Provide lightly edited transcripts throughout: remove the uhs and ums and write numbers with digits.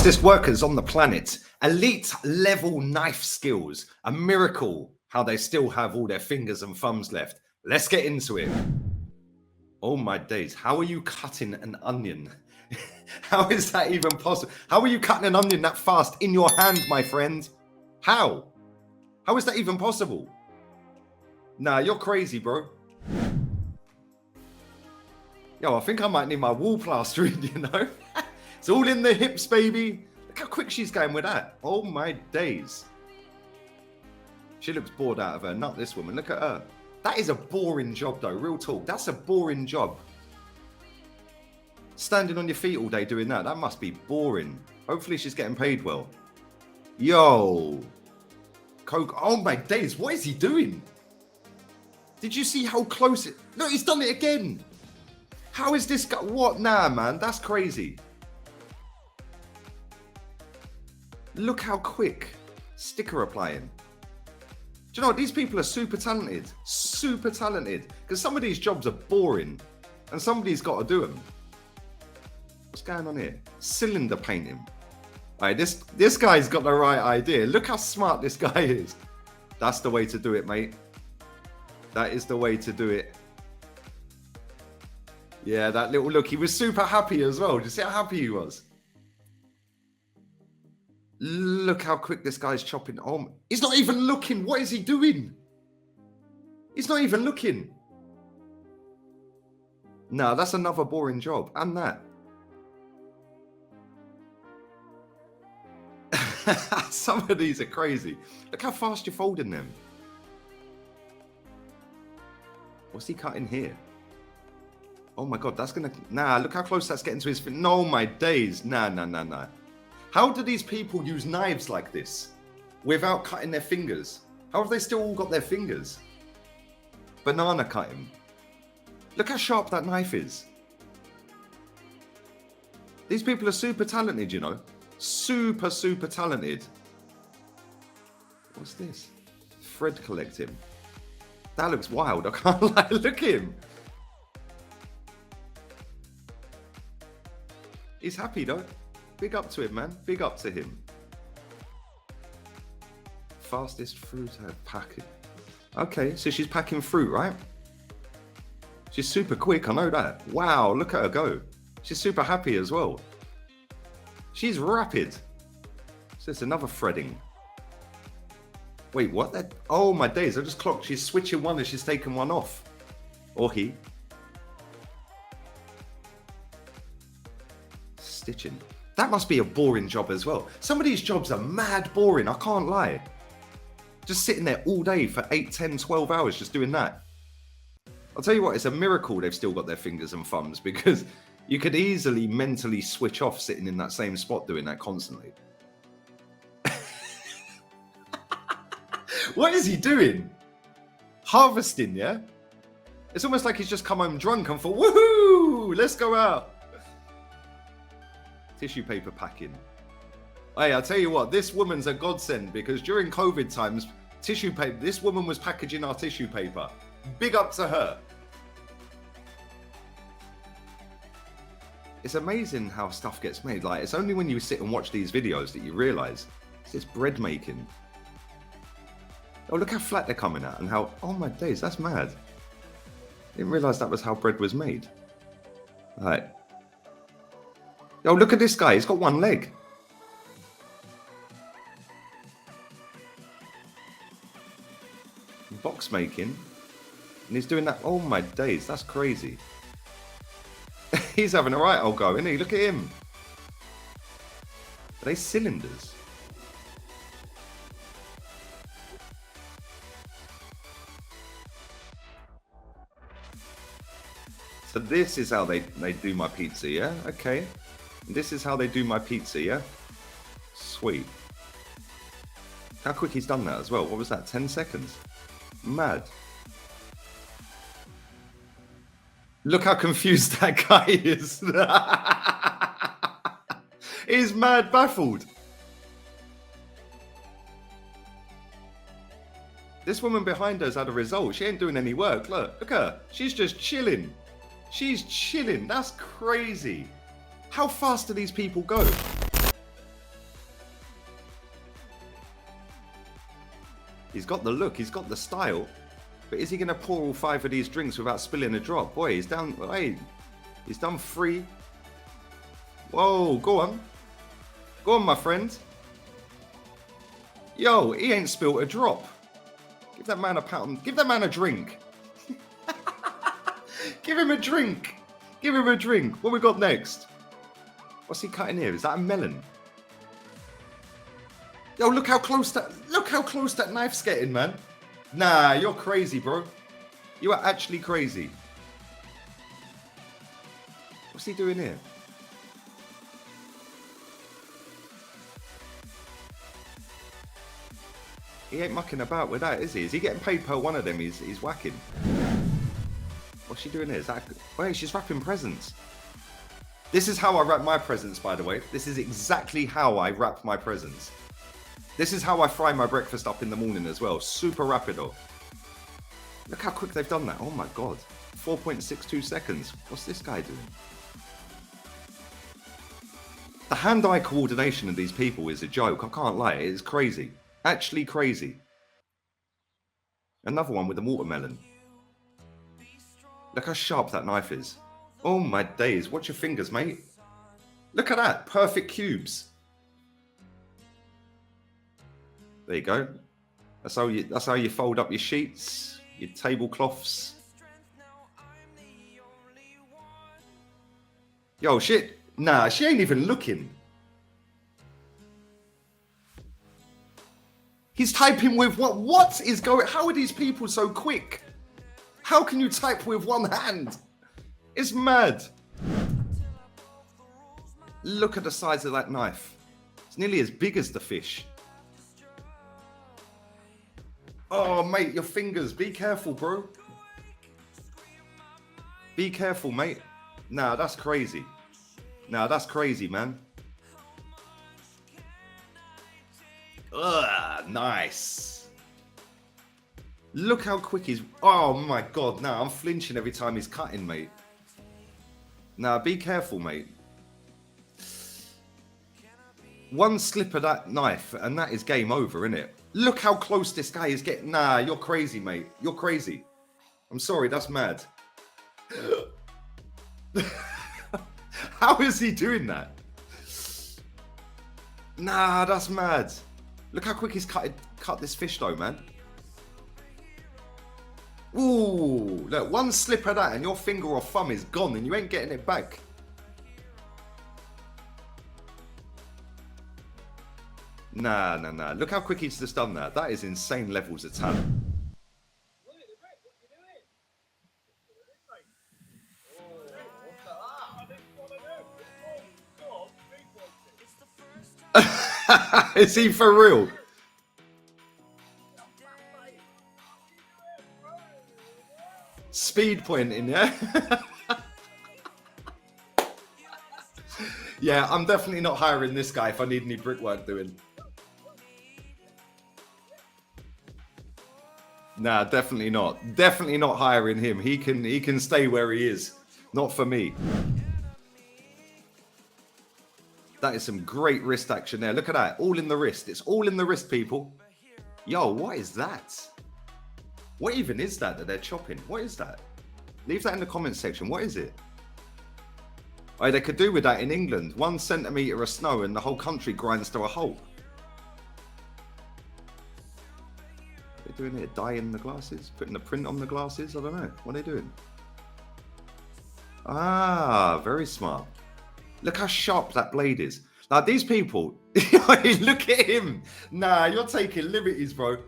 fastest workers on the planet, elite level knife skills, a miracle how they still have all their fingers and thumbs left. Let's get into it. Oh my days, how are you cutting an onion? How is that even possible? How are you cutting an onion that fast in your hand, my friend? How? How is that even possible? Nah, you're crazy, bro. Yo, I think I might need my wall plastering, you know? It's all in the hips, baby. Look how quick she's going with that. Oh my days. She looks bored out of her nut, this woman. Look at her. That is a boring job, though. Real talk. That's a boring job. Standing on your feet all day doing that. That must be boring. Hopefully she's getting paid well. Yo. Coke. Oh my days. What is he doing? Did you see how close it... No, he's done it again. How is this guy... What? Nah, man. That's crazy. Look how quick. Sticker applying. Do you know what? These people are super talented. Super talented. Because some of these jobs are boring. And somebody's got to do them. What's going on here? Cylinder painting. All right, this guy's got the right idea. Look how smart this guy is. That's the way to do it, mate. That is the way to do it. Yeah, that little look. He was super happy as well. Did you see how happy he was? Look how quick this guy's chopping. Oh, he's not even looking. What is he doing? He's not even looking. No, that's another boring job. And that. Some of these are crazy. Look how fast you're folding them. What's he cutting here? Oh my God, that's gonna... Nah, look how close that's getting to his... No, my days. Nah. How do these people use knives like this without cutting their fingers? How have they still all got their fingers? Banana cutting. Look how sharp that knife is. These people are super talented, you know. Super talented. What's this? Thread collecting. That looks wild. I can't lie. Look at him. He's happy though. Big up to him, man. Big up to him. Fastest fruit packing. Okay, so she's packing fruit, right? She's super quick, I know that. Wow, look at her go. She's super happy as well. She's rapid. So it's another threading. Wait, what? That? Oh my days, I just clocked. She's switching one and she's taking one off. Or he. Stitching. That must be a boring job as well. Some of these jobs are mad boring, I can't lie. Just sitting there all day for 8, 10, 12 hours just doing that. I'll tell you what, it's a miracle they've still got their fingers and thumbs, because you could easily mentally switch off sitting in that same spot doing that constantly. What is he doing? Harvesting, yeah? It's almost like he's just come home drunk and thought, woohoo, let's go out. Tissue paper packing. Hey, I'll tell you what, this woman's a godsend, because during COVID times, tissue paper, this woman was packaging our tissue paper. Big up to her. It's amazing how stuff gets made. Like, it's only when you sit and watch these videos that you realize it's this bread making. Oh, look how flat they're coming out and how, oh my days, that's mad. Didn't realize that was how bread was made. All right. Oh, look at this guy. He's got one leg. Box making. And he's doing that. Oh my days. That's crazy. He's having a right old go, isn't he? Look at him. Are they cylinders? So this is how they do my pizza, yeah? Okay. This is how they do my pizza, yeah? Sweet. How quick he's done that as well. What was that, 10 seconds? Mad. Look how confused that guy is. He's mad baffled. This woman behind her's had a result. She ain't doing any work. Look at her. She's just chilling. She's chilling. That's crazy. How fast do these people go? He's got the look, he's got the style. But is he going to pour all 5 of these drinks without spilling a drop? Boy, he's down. Hey, he's done 3. Whoa, go on. Go on, my friend. Yo, he ain't spilt a drop. Give that man a pat on. Give that man a drink. Give him a drink. Give him a drink. What we got next? What's he cutting here? Is that a melon? Yo, look how close that knife's getting, man. Nah, you're crazy, bro. You are actually crazy. What's he doing here? He ain't mucking about with that, is he? Is he getting paid per one of them he's whacking? What's she doing here? Is that... Wait, she's wrapping presents. This is how I wrap my presents, by the way. This is exactly how I wrap my presents. This is how I fry my breakfast up in the morning as well. Super rapido. Look how quick they've done that. Oh my God. 4.62 seconds. What's this guy doing? The hand-eye coordination of these people is a joke. I can't lie. It is crazy. Actually crazy. Another one with a watermelon. Look how sharp that knife is. Oh my days. Watch your fingers, mate. Look at that. Perfect cubes. There you go. That's how you fold up your sheets, your tablecloths. Yo, shit. Nah, she ain't even looking. He's typing with what? What is going? How are these people so quick? How can you type with one hand? It's mad. Look at the size of that knife. It's nearly as big as the fish. Oh, mate, your fingers. Be careful, bro. Be careful, mate. Nah, that's crazy. Nah, that's crazy, man. Ugh, nice. Look how quick he's... Oh, my God. Nah, I'm flinching every time he's cutting, mate. Nah, be careful, mate. One slip of that knife, and that is game over, innit? Look how close this guy is getting. Nah, you're crazy, mate. You're crazy. I'm sorry, that's mad. How is he doing that? Nah, that's mad. Look how quick he's cut this fish, though, man. Ooh, look, one slip of that and your finger or thumb is gone and you ain't getting it back. Nah. Look how quick he's just done that. That is insane levels of talent. Is he for real? Speed pointing, yeah? Yeah, I'm definitely not hiring this guy if I need any brickwork doing. Nah, definitely not. Definitely not hiring him. He can stay where he is. Not for me. That is some great wrist action there. Look at that. All in the wrist. It's all in the wrist, people. Yo, what is that? What even is that they're chopping? What is that? Leave that in the comments section. What is it? Oh, they could do with that in England. 1 centimetre of snow and the whole country grinds to a halt. What are they doing here? Dyeing the glasses? Putting the print on the glasses? I don't know. What are they doing? Ah, very smart. Look how sharp that blade is. Now, these people, look at him. Nah, you're taking liberties, bro.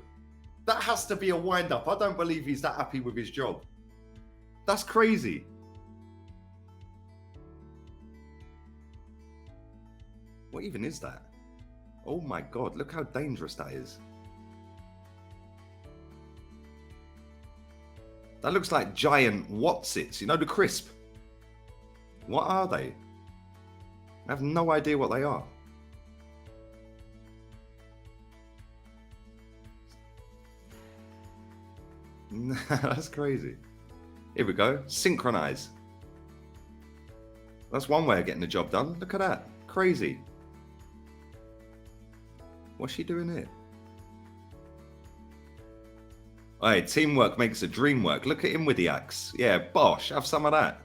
That has to be a wind-up. I don't believe he's that happy with his job. That's crazy. What even is that? Oh my God, look how dangerous that is. That looks like giant Watsits, you know, the crisp. What are they? I have no idea what they are. That's crazy. Here we go. Synchronize. That's one way of getting the job done. Look at that. Crazy. What's she doing here? Hey, teamwork makes the dream work. Look at him with the axe. Yeah, bosh, have some of that.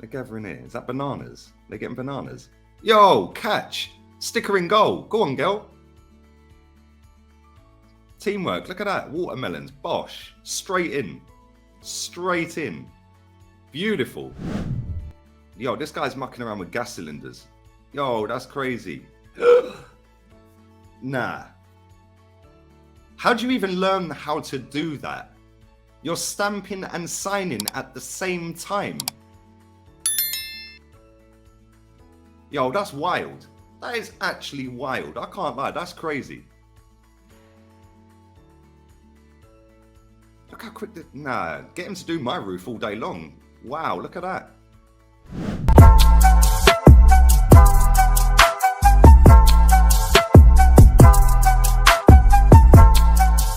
They're gathering here. Is that bananas? They're getting bananas. Yo, catch. Sticker in goal. Go on, girl. Teamwork. Look at that. Watermelons. Bosh. Straight in. Straight in. Beautiful. Yo, this guy's mucking around with gas cylinders. Yo, that's crazy. Nah. How do you even learn how to do that? You're stamping and signing at the same time. Yo, that's wild. That is actually wild. I can't lie. That's crazy. Look how quick. Nah, get him to do my roof all day long. Wow, look at that.